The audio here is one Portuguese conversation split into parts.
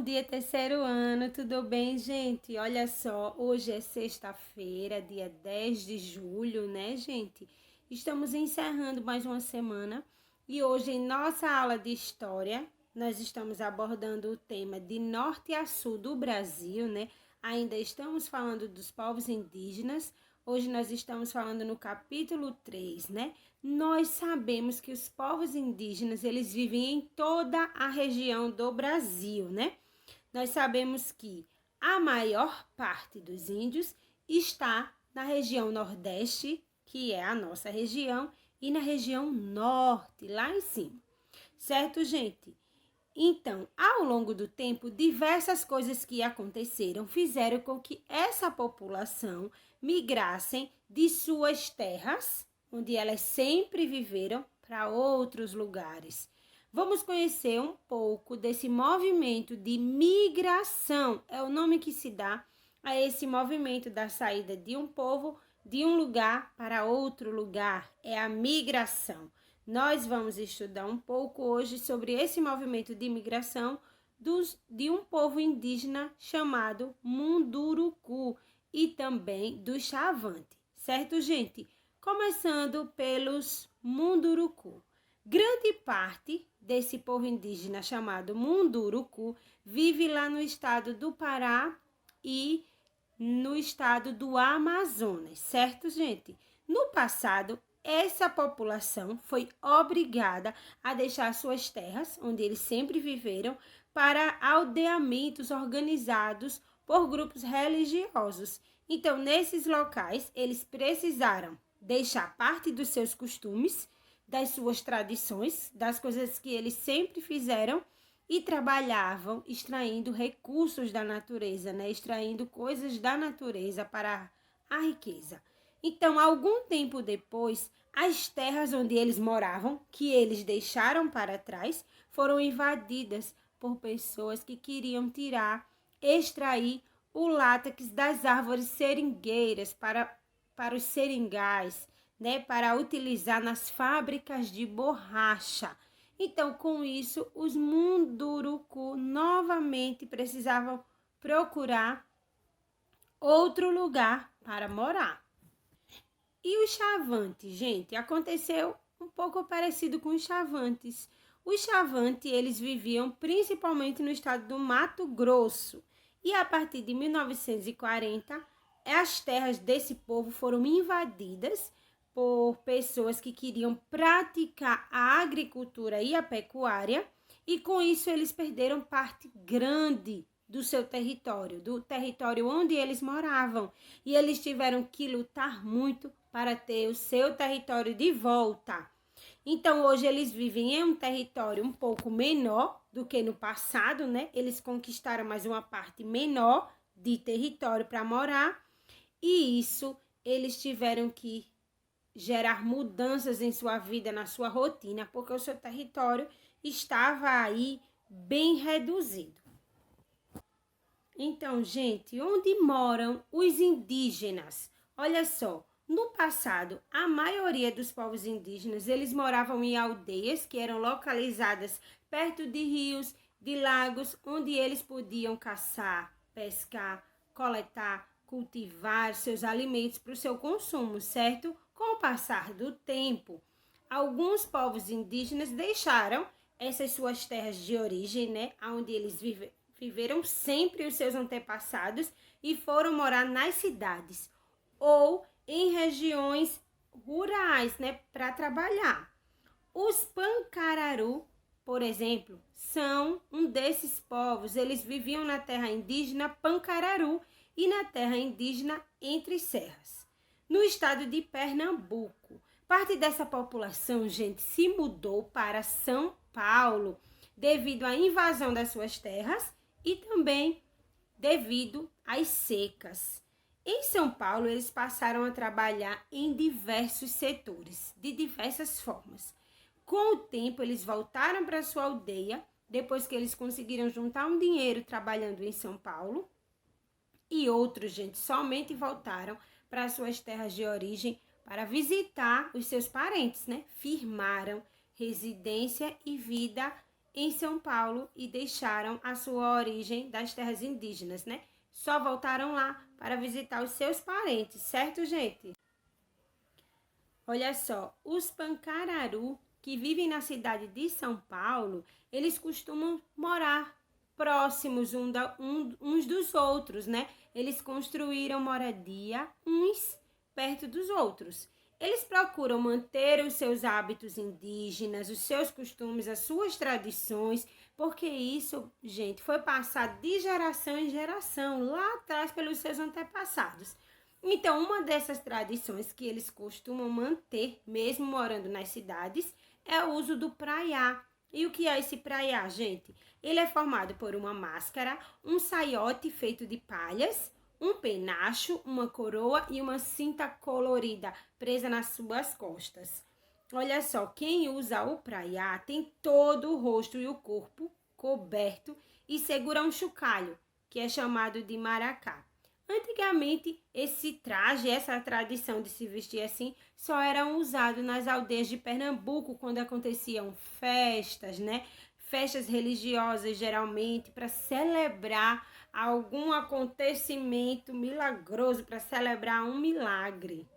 Bom dia, terceiro ano, tudo bem, gente? Olha só, hoje é sexta-feira, dia 10 de julho, né, gente? Estamos encerrando mais uma semana e hoje, em nossa aula de história, nós estamos abordando o tema de norte a sul do Brasil, né? Ainda estamos falando dos povos indígenas. Hoje nós estamos falando no capítulo 3, né? Nós sabemos que os povos indígenas, eles vivem em toda a região do Brasil, né? Nós sabemos que a maior parte dos índios está na região Nordeste, que é a nossa região, e na região Norte, lá em cima. Certo, gente? Então, ao longo do tempo, diversas coisas que aconteceram fizeram com que essa população migrassem de suas terras, onde elas sempre viveram, para outros lugares. Vamos conhecer um pouco desse movimento de migração, é o nome que se dá a esse movimento da saída de um povo de um lugar para outro lugar, é a migração. Nós vamos estudar um pouco hoje sobre esse movimento de imigração de um povo indígena chamado Munduruku e também do Xavante, certo, gente? Começando pelos Munduruku. Grande parte desse povo indígena chamado Munduruku vive lá no estado do Pará e no estado do Amazonas, certo, gente? No passado, essa população foi obrigada a deixar suas terras, onde eles sempre viveram, para aldeamentos organizados por grupos religiosos. Então, nesses locais, eles precisaram deixar parte dos seus costumes, das suas tradições, das coisas que eles sempre fizeram e trabalhavam extraindo recursos da natureza, né? Extraindo coisas da natureza para a riqueza. Então, algum tempo depois, as terras onde eles moravam, que eles deixaram para trás, foram invadidas por pessoas que queriam extrair o látex das árvores seringueiras para os seringais, né, para utilizar nas fábricas de borracha. Então, com isso, os Munduruku novamente precisavam procurar outro lugar para morar. E os Xavantes, gente, aconteceu um pouco parecido com os Xavantes. Os Xavantes, eles viviam principalmente no estado do Mato Grosso. E a partir de 1940, as terras desse povo foram invadidas por pessoas que queriam praticar a agricultura e a pecuária. E com isso eles perderam parte grande do seu território, do território onde eles moravam. E eles tiveram que lutar muito para ter o seu território de volta. Então, hoje eles vivem em um território um pouco menor do que no passado, né? Eles conquistaram mais uma parte menor de território para morar. E isso, eles tiveram que gerar mudanças em sua vida, na sua rotina, porque o seu território estava aí bem reduzido. Então, gente, onde moram os indígenas? Olha só, no passado, a maioria dos povos indígenas, eles moravam em aldeias que eram localizadas perto de rios, de lagos, onde eles podiam caçar, pescar, coletar, cultivar seus alimentos para o seu consumo, certo? Com o passar do tempo, alguns povos indígenas deixaram essas suas terras de origem, né, onde eles viveram sempre os seus antepassados e foram morar nas cidades ou em regiões rurais, né, para trabalhar. Os Pancararu, por exemplo, são um desses povos. Eles viviam na terra indígena Pancararu e na terra indígena Entre Serras, no estado de Pernambuco. Parte dessa população, gente, se mudou para São Paulo devido à invasão das suas terras e também devido às secas. Em São Paulo, eles passaram a trabalhar em diversos setores, de diversas formas. Com o tempo, eles voltaram para sua aldeia, depois que eles conseguiram juntar um dinheiro trabalhando em São Paulo. E outros, gente, somente voltaram para suas terras de origem para visitar os seus parentes, né? Firmaram residência e vida em São Paulo e deixaram a sua origem das terras indígenas, né? Só voltaram lá para visitar os seus parentes, certo, gente? Olha só, os Pancararu que vivem na cidade de São Paulo, eles costumam morar próximos uns dos outros, né? Eles construíram moradia uns perto dos outros. Eles procuram manter os seus hábitos indígenas, os seus costumes, as suas tradições, porque isso, gente, foi passado de geração em geração, lá atrás pelos seus antepassados. Então, uma dessas tradições que eles costumam manter, mesmo morando nas cidades, é o uso do praiá. E o que é esse praiá, gente? Ele é formado por uma máscara, um saiote feito de palhas, um penacho, uma coroa e uma cinta colorida presa nas suas costas. Olha só, quem usa o praiá tem todo o rosto e o corpo coberto e segura um chocalho, que é chamado de maracá. Antigamente, esse traje, essa tradição de se vestir assim, só eram usados nas aldeias de Pernambuco quando aconteciam festas, né? Festas religiosas, geralmente, para celebrar algum acontecimento milagroso, para celebrar um milagre.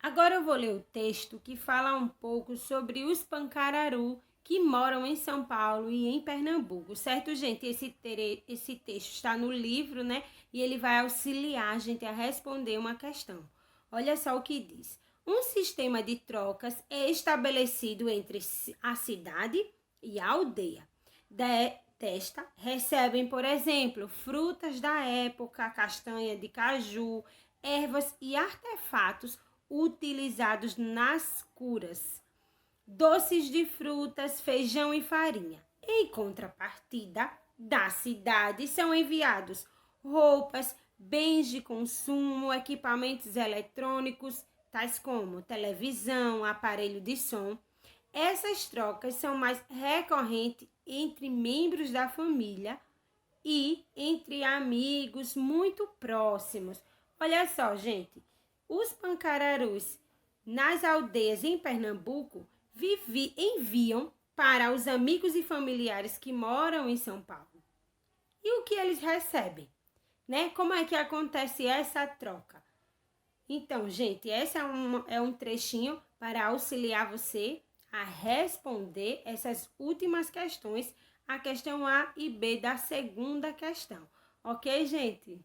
Agora eu vou ler o texto que fala um pouco sobre os Pancararu que moram em São Paulo e em Pernambuco, certo, gente? Esse texto está no livro, né? E ele vai auxiliar a gente a responder uma questão. Olha só o que diz. Um sistema de trocas é estabelecido entre a cidade e a aldeia. Desta recebem, por exemplo, frutas da época, castanha de caju, ervas e artefatos utilizados nas curas, doces de frutas, feijão e farinha. Em contrapartida, da cidade são enviados roupas, bens de consumo, equipamentos eletrônicos, tais como televisão, aparelho de som. Essas trocas são mais recorrentes entre membros da família e entre amigos muito próximos. Olha só, gente, os pancararus nas aldeias em Pernambuco enviam para os amigos e familiares que moram em São Paulo. E o que eles recebem? Né? Como é que acontece essa troca? Então, gente, esse é um trechinho para auxiliar você a responder essas últimas questões, a questão A e B da segunda questão. Ok, gente?